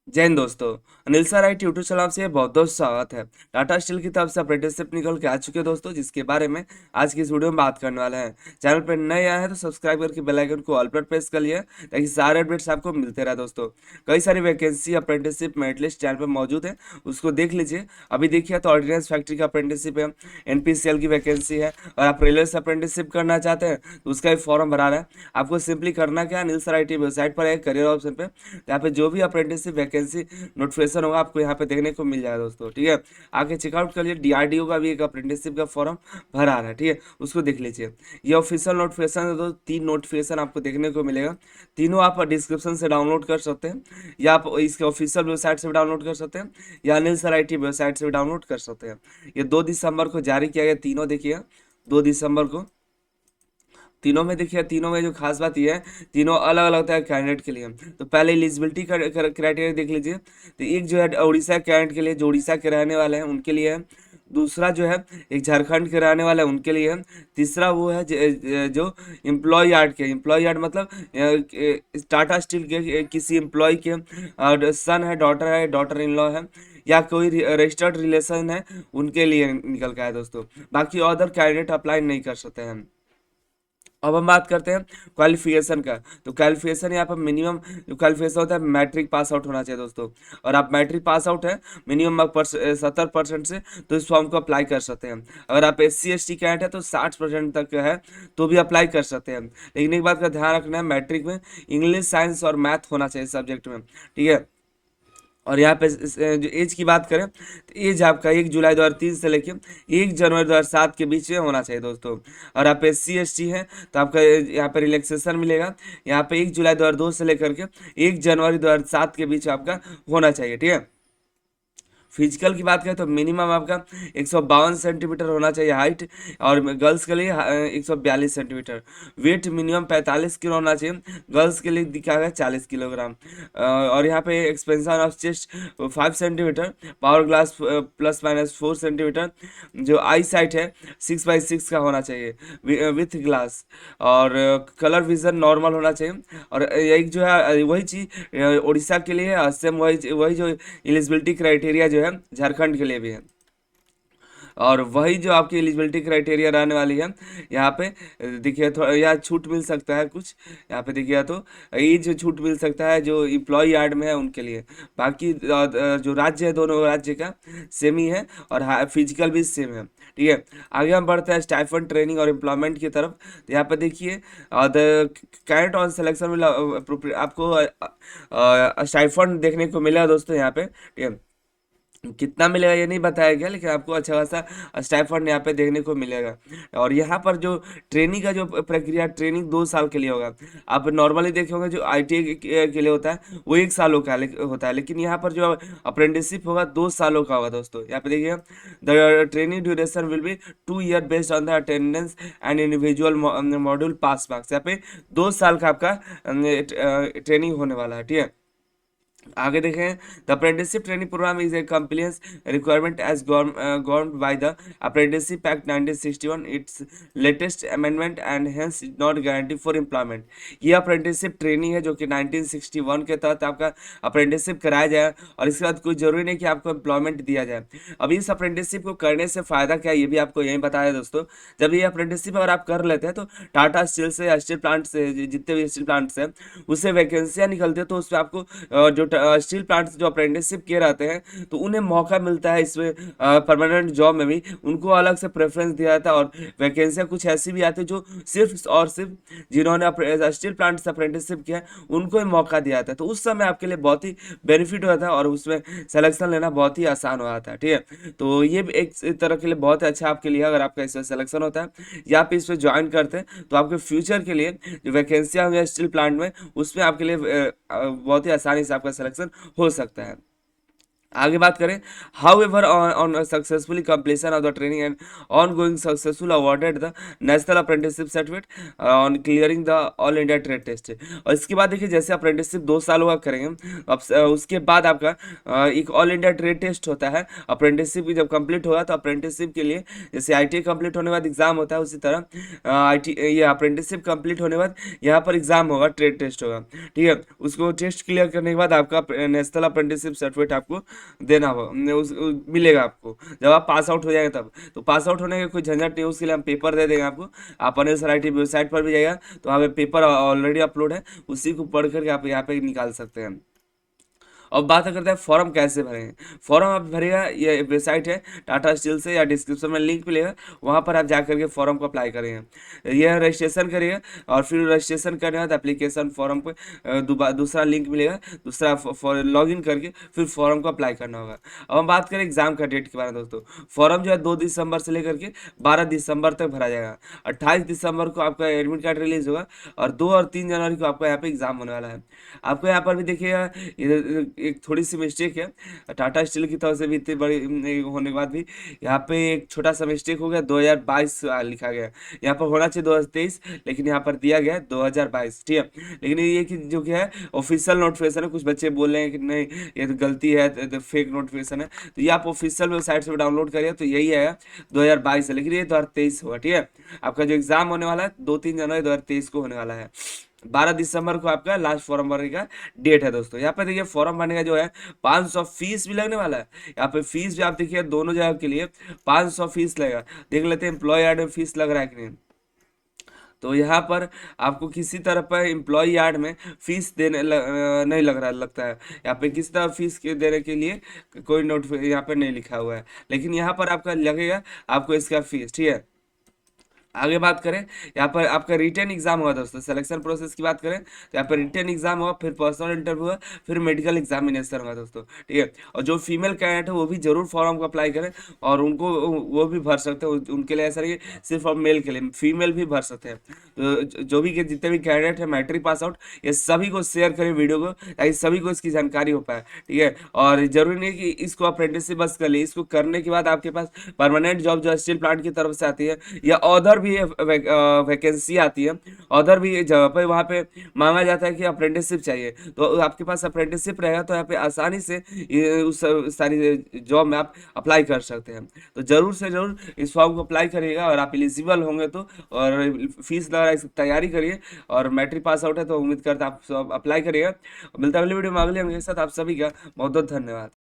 जय हिंद दोस्तों। Anil sir I YouTube channel से बहुत बहुत स्वागत है। टाटा स्टील की तरफ से अप्रेंटिसशिप निकल के आ चुके हैं दोस्तों, जिसके बारे में आज की इस वीडियो में बात करने वाले हैं। चैनल पर नए आए हैं तो सब्सक्राइब करके बेल आइकन को ऑल पर प्रेस कर लिया ताकि सारे अपडेट्स आपको मिलते रहे दोस्तों। कई सारी vacancy apprenticeship merit list channel पर मौजूद है, उसको देख लीजिए। अभी देखिए तो ऑर्डिनेंस फैक्ट्री का अप्रेंटिसशिप है, एनपीसीएल की वैकेंसी है, और आप रेलवे से अप्रेंटिसशिप करना चाहते हैं तो उसका भी फॉर्म भरा रहा है। आपको सिंपली करना क्या है, अनिल सर आई वेबसाइट पर है करियर ऑप्शन पे, यहाँ पे जो भी अप्रेंटिसशिप वैकेंसी नोटिफिकेशन होगा आपको यहाँ पे देखने को मिल जाएगा दोस्तों। ठीक है, आके चेकआउट कर लीजिए। डीआरडीओ का भी एक अप्रेंटिसशिप का फॉर्म भरा रहा है, ठीक है, उसको देख लीजिए। ये ऑफिशियल नोटिफिकेशन है, तो 3 नोटिफिकेशन आपको देखने को मिलेगा। तीनों आप डिस्क्रिप्शन से डाउनलोड कर सकते हैं, या आप इसके ऑफिशियल वेबसाइट से भी डाउनलोड कर सकते हैं, या अनिल सर आई वेबसाइट से भी डाउनलोड कर सकते हैं। ये 2 दिसंबर को जारी किया गया, तीनों देखिए 2 दिसंबर को। तीनों में देखिए, तीनों में जो खास बात यह है, तीनों अलग अलग तरह के कैंडिडेट के लिए। तो पहले एलिजिबिलिटी क्राइटेरिया देख लीजिए। तो एक जो है उड़ीसा कैंडिडेट के लिए, जो उड़ीसा के रहने वाले हैं उनके लिए है। दूसरा जो है एक झारखंड के रहने वाले हैं उनके लिए है। तीसरा वो है जो एम्प्लॉय यार्ड के, एम्प्लॉय यार्ड मतलब टाटा स्टील के किसी एम्प्लॉय के सन है, डॉटर इन लॉ है, या कोई रजिस्टर्ड रिलेशन है, उनके लिए निकल के आया दोस्तों। बाकी अदर कैंडिडेट अप्लाई नहीं कर सकते हैं। अब हम बात करते हैं क्वालिफिकेशन का। तो क्वालिफिकेशन यहाँ पर मिनिमम जो क्वालिफिकेशन होता है, मैट्रिक पास आउट होना चाहिए दोस्तों। और आप मैट्रिक पास आउट है मिनिमम 70% से, तो इस फॉर्म को अप्लाई कर सकते हैं। अगर आप SC ST कैंडिडेट है तो 60% तक है तो भी अप्लाई कर सकते हैं। लेकिन एक बात का ध्यान रखना है, मैट्रिक में इंग्लिश, साइंस और मैथ होना चाहिए सब्जेक्ट में, ठीक है। और यहाँ पे जो एज की बात करें तो एज आपका 1 जुलाई 2003 से लेके 1 जनवरी 2007 के बीच में होना चाहिए दोस्तों। और आप SC ST हैं तो आपका यहाँ पे रिलैक्सेशन मिलेगा। यहाँ पे 1 जुलाई 2002 से लेकर के 1 जनवरी 2007 के बीच आपका होना चाहिए, ठीक है। फिजिकल की बात करें तो मिनिमम आपका 152 सेंटीमीटर होना चाहिए हाइट, और गर्ल्स के लिए 142 सेंटीमीटर। वेट मिनिमम 45 किलो होना चाहिए, गर्ल्स के लिए दिखा गया 40 किलोग्राम। और यहाँ पे expansion of chest 5 centimetre, power glass +/- 4 centimetre. जो आई साइट है 6x6 का होना चाहिए विथ ग्लास। और कलर विजन नॉर्मल होना चाहिए। और एक जो है वही चीज़ उड़ीसा के लिए है, सेम वही वही जो एलिजिबिलिटी क्राइटेरिया जो है झारखंड के लिए भी है। और वही जो आपकी एलिजिबिलिटी क्राइटेरिया रहने वाली है यहाँ पे। देखिए थोड़ा यहाँ छूट मिल सकता है कुछ, यहाँ पे देखिए तो ये जो छूट मिल सकता है जो एम्प्लॉय यार्ड में है उनके लिए। बाकी जो राज्य है दोनों राज्य का सेम ही है, और फिजिकल भी सेम है, ठीक है। आगे हम बढ़ते हैं स्टाइफंड, ट्रेनिंग और एम्प्लॉयमेंट की तरफ। तो यहाँ पे देखिए द कैंडिडेट ऑन सिलेक्शन में आपको स्टाइफंड देखने को मिला दोस्तों यहाँ पे, ठीक है। कितना मिलेगा ये नहीं बताया गया, लेकिन आपको अच्छा खासा स्टाइफंड यहाँ पे देखने को मिलेगा। और यहाँ पर जो ट्रेनिंग का जो प्रक्रिया, ट्रेनिंग 2 साल के लिए होगा। आप नॉर्मली देखे होंगे जो ITI के लिए होता है वो 1 सालों का होता है, लेकिन यहाँ पर जो अप्रेंटिसशिप होगा 2 सालों का होगा दोस्तों। यहाँ पे देखिए the training duration will be 2 year based on the attendance and individual module pass marks. यहाँ पे 2 साल का आपका ट्रेनिंग होने वाला है, ठीक है। आगे देखें, the apprenticeship training programme is a compliance requirement as govern by the apprenticeship act 1961, its latest amendment and hence not guarantee for employment. ये अप्रेंटिसशिप ट्रेनिंग है जो कि 1961 के तहत आपका अप्रेंटिसशिप कराया जाए, और इसके बाद कोई जरूरी नहीं कि आपको एम्प्लॉयमेंट दिया जाए। अब इस अप्रेंटिसशिप को करने से फायदा क्या है ये भी आपको यही बताया दोस्तों। जब ये अप्रेंटिसशिप अगर आप कर लेते हैं तो टाटा स्टील से या स्टील प्लांट से, जितने भी स्टील प्लांट्स हैं उससे वैकेंसियाँ निकलती है, तो उसमें आपको जो स्टील प्लांट जो अप्रेंटिसशिप किए रहते हैं तो उन्हें मौका मिलता है इसमें परमानेंट जॉब में भी उनको अलग से प्रेफरेंस दिया जाता है। और वैकेंसियाँ कुछ ऐसी भी आती है जो सिर्फ और सिर्फ जिन्होंने स्टील प्लांट से अप्रेंटिसशिप किया है उनको ही मौका दिया जाता है। तो उस समय आपके लिए बहुत ही बेनिफिट हो जाता है, और उसमें सिलेक्शन लेना बहुत ही आसान हो जाता है, ठीक है। तो ये भी एक तरह के लिए बहुत अच्छा आपके लिए, अगर आपका इसमें सिलेक्शन होता है या आप इस पर ज्वाइन करते हैं तो आपके फ्यूचर के लिए जो वैकेंसियाँ होंगी स्टील प्लांट में उसमें आपके लिए बहुत ही आसानी से आपका सिलेक्शन हो सकता है। आगे बात करें, however on successfully completion of the training and on going successful awarded the national apprenticeship certificate on clearing the all India trade test. और इसके बाद देखिए, जैसे अप्रेंटिसशिप 2 सालों का करेंगे, अब उसके बाद आपका एक ऑल इंडिया ट्रेड टेस्ट होता है। अप्रेंटिसशिप जब कंप्लीट होगा तो अप्रेंटिसशिप के लिए जैसे ITI कंप्लीट होने के बाद एग्जाम होता है, उसी तरह ये अप्रेंटिसशिप कंप्लीट होने के बाद यहाँ पर एग्जाम होगा, ट्रेड टेस्ट होगा। ठीक है, उसको टेस्ट क्लियर करने के बाद आपका नेशनल अप्रेंटिसशिप सर्टिफिकेट आपको देना होगा, मिलेगा आपको जब आप पास आउट हो जाएंगे तब। तो पास आउट होने का कोई झंझट नहीं, उसके लिए हम पेपर दे देंगे आपको। आप अनिल सर IT वेबसाइट पर भी जाइएगा, तो वहाँ पे पेपर ऑलरेडी अपलोड है, उसी को पढ़ करके आप यहाँ पे निकाल सकते हैं। अब बात करते हैं फॉर्म कैसे भरेंगे। फॉर्म आप भरेगा, ये वेबसाइट है टाटा स्टील से, या डिस्क्रिप्शन में लिंक मिलेगा, वहाँ पर आप जा करके फॉर्म को अप्लाई करेंगे। यह रजिस्ट्रेशन करिएगा, और फिर रजिस्ट्रेशन करने के बाद एप्लीकेशन फॉर्म पे दूसरा लिंक मिलेगा, दूसरा लॉग इन करके फिर फॉर्म को अप्लाई करना होगा। अब हम बात करें एग्जाम का डेट के बारे में दोस्तों। फॉर्म जो है 2 दिसंबर से लेकर के 12 दिसंबर तक भरा जाएगा। 28 दिसंबर को आपका एडमिट कार्ड रिलीज होगा, और 2 और 3 जनवरी को आपका यहाँ पे एग्जाम होने वाला है। आपको यहाँ पर भी देखिएगा, इधर एक थोड़ी सी मिस्टेक है, टाटा स्टील की तरफ से भी इतनी बड़ी होने के बाद भी यहाँ पे एक छोटा सा मिस्टेक हो गया, 2022 लिखा गया। यहाँ पर होना चाहिए 2023, लेकिन यहाँ पर दिया गया है 2022। ठीक है, लेकिन ये कि जो कि है ऑफिशियल नोटिफिकेशन है, कुछ बच्चे बोल रहे हैं कि नहीं ये तो गलती है, तो फेक नोटिफिकेशन है। तो ये आप ऑफिशियल वेबसाइट से डाउनलोड करिए, तो यही है 2022 है, लेकिन ये 2023 होगा। ठीक है, आपका जो एग्जाम होने वाला है 2-3 जनवरी 2023 को होने वाला है। 12 दिसंबर को आपका लास्ट फॉर्म भरने का डेट है दोस्तों। यहाँ पे देखिए फॉर्म भरने का जो है 500 फीस भी लगने वाला है। यहाँ पे फीस भी आप देखिए दोनों जगह के लिए 500 फीस लगेगा। देख लेते हैं एम्प्लॉय यार्ड में फीस लग रहा है कि नहीं। तो यहाँ पर आपको किसी तरह पर एम्प्लॉय यार्ड में फीस नहीं लग रहा लगता है। यहाँ पे किसी तरह फीस के देने के लिए कोई नोट यहाँ पे नहीं लिखा हुआ है, लेकिन यहाँ पर आपका लगेगा आपको इसका फीस। ठीक है, आगे बात करें, यहाँ पर आपका रिटन एग्जाम होगा दोस्तों। सिलेक्शन प्रोसेस की बात करें तो यहाँ पर रिटन एग्जाम होगा, फिर पर्सनल इंटरव्यू होगा, फिर मेडिकल एग्जामिनेशन होगा दोस्तों। ठीक है, और जो फीमेल कैंडिडेट है वो भी जरूर फॉर्म को अप्लाई करें, और उनको वो भी भर सकते हैं। उनके लिए ऐसा नहीं कि सिर्फ और मेल के लिए, फीमेल भी भर सकते हैं। तो जो भी जितने भी कैंडिडेट है मैट्रिक पास आउट, ये सभी को शेयर करें वीडियो को, ताकि सभी को इसकी जानकारी हो पाए। ठीक है, और जरूरी नहीं कि इसको अप्रेंटिसशिप बस कर लिए, इसको करने के बाद आपके पास परमानेंट जॉब जो स्टील प्लांट की तरफ से आती है, या अदर भी वैकेंसी आती है, अदर भी जगह पे वहाँ पे मांगा जाता है कि अप्रेंटिसशिप चाहिए, तो आपके पास अप्रेंटिसशिप रहेगा तो यहाँ पे आसानी से उस सारी जॉब में आप अप्लाई कर सकते हैं। तो जरूर से जरूर इस फॉर्म को अप्लाई करिएगा, और आप एलिजिबल होंगे तो, और फीस लगा इसकी तैयारी करिए, और मैट्रिक पास आउट है तो उम्मीद करता आप सब अप्लाई करिएगा। मिलता है अगली वीडियो में अगले के साथ। आप सभी का बहुत बहुत धन्यवाद।